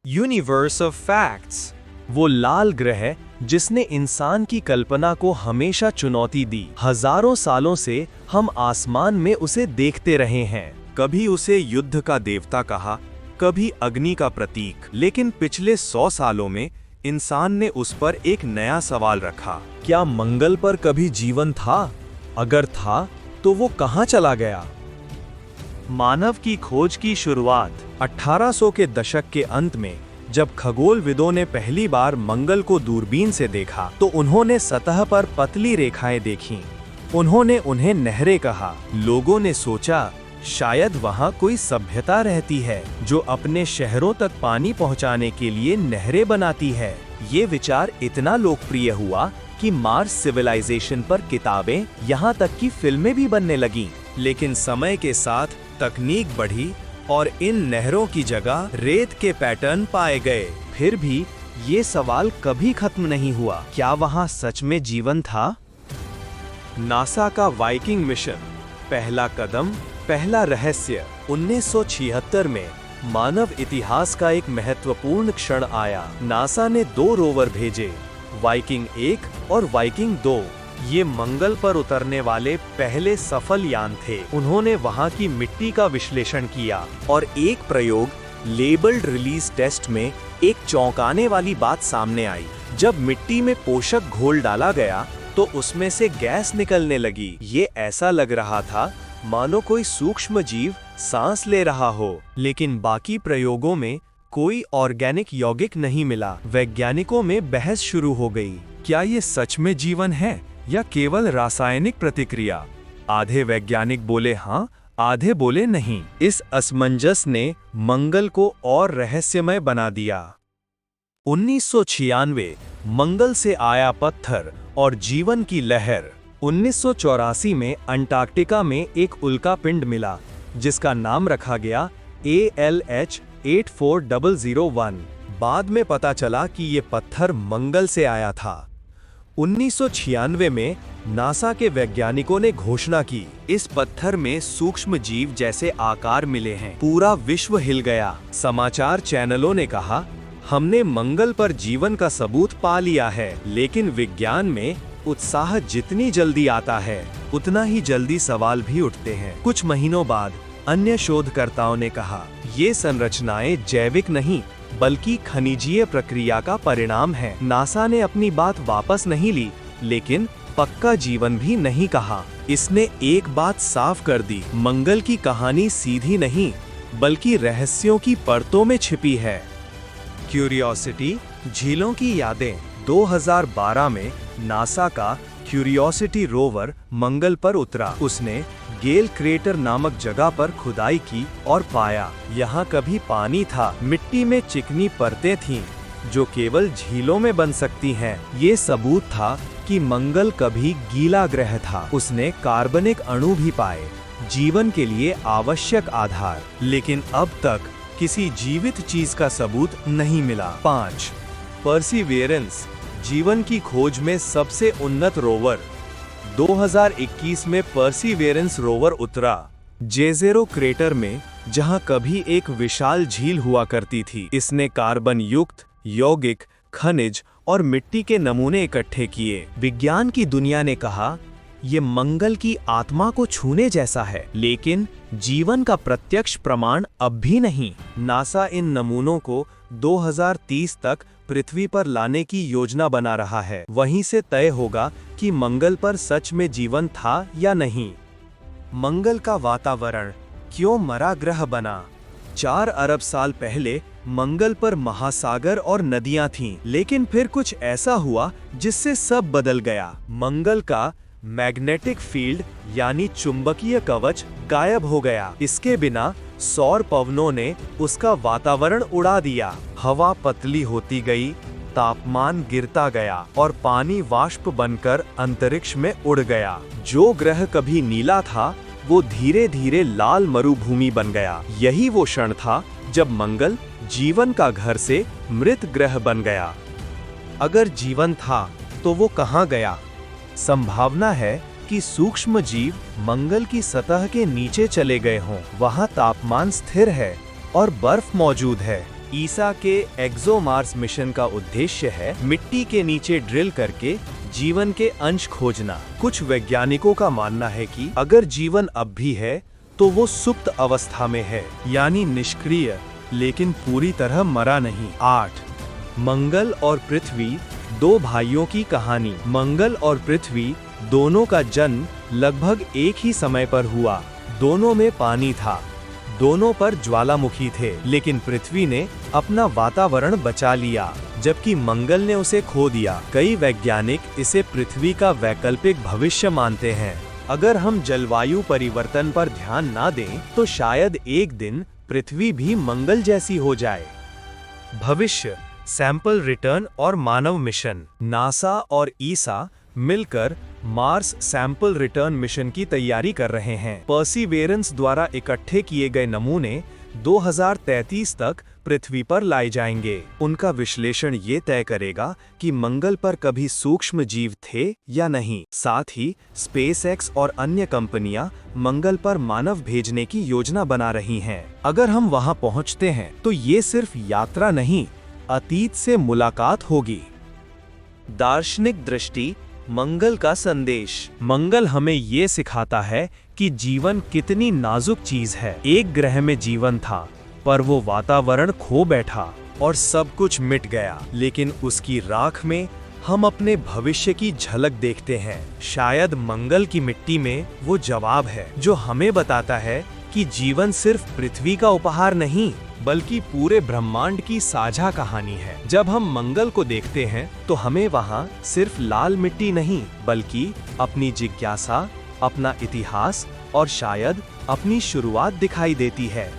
Universe of facts. वो लाल ग्रह जिसने इंसान की कल्पना को हमेशा चुनौती दी। हजारों सालों से हम आसमान में उसे देखते रहे हैं। कभी उसे युद्ध का देवता कहा, कभी अग्नि का प्रतीक, लेकिन पिछले 100 सालों में इंसान ने उस पर एक नया सवाल रखा। क्या मंगल पर कभी जीवन था? अगर था तो वो कहाँ चला गया? मानव की खोज की शुरुआत 1800 के दशक के अंत में जब खगोलविदों ने पहली बार मंगल को दूरबीन से देखा तो उन्होंने सतह पर पतली रेखाएं देखीं। उन्होंने उन्हें नहरें कहा। लोगों ने सोचा शायद वहां कोई सभ्यता रहती है जो अपने शहरों तक पानी पहुंचाने के लिए नहरें बनाती है। ये विचार इतना लोकप्रिय हुआ कि मार्स सिविलाइजेशन पर किताबें, यहाँ तक कि फिल्में भी बनने लगीं। लेकिन समय के साथ तकनीक बढ़ी और इन नहरों की जगह रेत के पैटर्न पाए गए। फिर भी ये सवाल कभी खत्म नहीं हुआ, क्या वहां सच में जीवन था? नासा का वाइकिंग मिशन, पहला कदम, पहला रहस्य। 1976 में मानव इतिहास का एक महत्वपूर्ण क्षण आया। नासा ने 2 रोवर भेजे, वाइकिंग 1 और वाइकिंग 2। ये मंगल पर उतरने वाले पहले सफल यान थे। उन्होंने वहां की मिट्टी का विश्लेषण किया और एक प्रयोग लेबल्ड रिलीज टेस्ट में एक चौंकाने वाली बात सामने आई। जब मिट्टी में पोषक घोल डाला गया तो उसमें से गैस निकलने लगी। ये ऐसा लग रहा था मानो कोई सूक्ष्म जीव सांस ले रहा हो। लेकिन बाकी प्रयोगों में कोई ऑर्गेनिक यौगिक नहीं मिला। वैज्ञानिकों में बहस शुरू हो गई, क्या ये सच में जीवन है या केवल रासायनिक प्रतिक्रिया? आधे वैज्ञानिक बोले हाँ, आधे बोले नहीं। इस असमंजस ने मंगल को और रहस्यमय बना दिया। 1996 मंगल से आया पत्थर और जीवन की लहर। 1984 में अंटार्कटिका में एक उल्कापिंड मिला जिसका नाम रखा गया ALH 84001। बाद में पता चला कि ये पत्थर मंगल से आया था। 1996 में नासा के वैज्ञानिकों ने घोषणा की, इस पत्थर में सूक्ष्म जीव जैसे आकार मिले हैं। पूरा विश्व हिल गया। समाचार चैनलों ने कहा, हमने मंगल पर जीवन का सबूत पा लिया है। लेकिन विज्ञान में उत्साह जितनी जल्दी आता है उतना ही जल्दी सवाल भी उठते हैं। कुछ महीनों बाद अन्य शोधकर्ताओं ने कहा, ये संरचनाएं जैविक नहीं बल्कि खनिजीय प्रक्रिया का परिणाम है। नासा ने अपनी बात वापस नहीं ली, लेकिन पक्का जीवन भी नहीं कहा। इसने एक बात साफ कर दी, मंगल की कहानी सीधी नहीं बल्कि रहस्यों की परतों में छिपी है। क्यूरियोसिटी, झीलों की यादें। 2012 में नासा का क्यूरियोसिटी रोवर मंगल पर उतरा। उसने गेल क्रेटर नामक जगह पर खुदाई की और पाया यहाँ कभी पानी था। मिट्टी में चिकनी परतें थीं जो केवल झीलों में बन सकती हैं। ये सबूत था कि मंगल कभी गीला ग्रह था। उसने कार्बनिक अणु भी पाए, जीवन के लिए आवश्यक आधार। लेकिन अब तक किसी जीवित चीज का सबूत नहीं मिला। 5. परसिवियरेंस, जीवन की खोज में सबसे उन्नत रोवर। 2021 में परसिवियरेंस रोवर उतरा जेज़ेरो क्रेटर में, जहां कभी एक विशाल झील हुआ करती थी। इसने कार्बन युक्त यौगिक, खनिज और मिट्टी के नमूने इकट्ठे किए। विज्ञान की दुनिया ने कहा, ये मंगल की आत्मा को छूने जैसा है, लेकिन जीवन का प्रत्यक्ष प्रमाण अब भी नहीं। नासा इन नमूनों को 2030 तक पृथ्वी पर लाने की योजना बना रहा है। वहीं से तय होगा कि मंगल पर सच में जीवन था या नहीं। मंगल का वातावरण क्यों मरा ग्रह बना? 4 अरब साल पहले मंगल पर महासागर और नदियां थीं, लेकिन फिर कुछ ऐसा हुआ जिससे सब बदल गया। मंगल का मैग्नेटिक फील्ड यानी चुंबकीय कवच गायब हो गया। इसके बिना सौर पवनों ने उसका वातावरण उड़ा दिया। हवा पतली होती गई, तापमान गिरता गया और पानी वाष्प बनकर अंतरिक्ष में उड़ गया। जो ग्रह कभी नीला था वो धीरे धीरे लाल मरुभूमि बन गया। यही वो क्षण था जब मंगल जीवन का घर से मृत ग्रह बन गया। अगर जीवन था तो वो कहाँ गया? संभावना है कि सूक्ष्म जीव मंगल की सतह के नीचे चले गए हों। वहां तापमान स्थिर है और बर्फ मौजूद है। ईसा के एक्सोमार्स मिशन का उद्देश्य है मिट्टी के नीचे ड्रिल करके जीवन के अंश खोजना। कुछ वैज्ञानिकों का मानना है कि अगर जीवन अब भी है तो वो सुप्त अवस्था में है, यानी निष्क्रिय, लेकिन पूरी तरह मरा नहीं। 8. मंगल और पृथ्वी, दो भाइयों की कहानी। मंगल और पृथ्वी दोनों का जन्म लगभग एक ही समय पर हुआ। दोनों में पानी था, दोनों पर ज्वालामुखी थे, लेकिन पृथ्वी ने अपना वातावरण बचा लिया, जबकि मंगल ने उसे खो दिया। कई वैज्ञानिक इसे पृथ्वी का वैकल्पिक भविष्य मानते हैं। अगर हम जलवायु परिवर्तन पर ध्यान ना दें, तो शायद एक दिन पृथ्वी भी मंगल जैसी हो जाए। भविष्य, सैंपल रिटर्न और मानव मिशन। नासा और ईसा मिलकर मार्स सैंपल रिटर्न मिशन की तैयारी कर रहे हैं। परसिवेरेंस द्वारा इकट्ठे किए गए नमूने 2033 तक पृथ्वी पर लाए जाएंगे। उनका विश्लेषण ये तय करेगा कि मंगल पर कभी सूक्ष्म जीव थे या नहीं। साथ ही स्पेसएक्स और अन्य कंपनियां मंगल पर मानव भेजने की योजना बना रही हैं। अगर हम वहां पहुंचते हैं तो ये सिर्फ यात्रा नहीं, अतीत से मुलाकात होगी। दार्शनिक दृष्टि, मंगल का संदेश। मंगल हमें ये सिखाता है कि जीवन कितनी नाजुक चीज है। एक ग्रह में जीवन था, पर वो वातावरण खो बैठा और सब कुछ मिट गया, लेकिन उसकी राख में हम अपने भविष्य की झलक देखते हैं। शायद मंगल की मिट्टी में वो जवाब है जो हमें बताता है कि जीवन सिर्फ पृथ्वी का उपहार नहीं, बल्कि पूरे ब्रह्मांड की साझा कहानी है। जब हम मंगल को देखते हैं तो हमें वहाँ सिर्फ लाल मिट्टी नहीं, बल्कि अपनी जिज्ञासा, अपना इतिहास और शायद अपनी शुरुआत दिखाई देती है।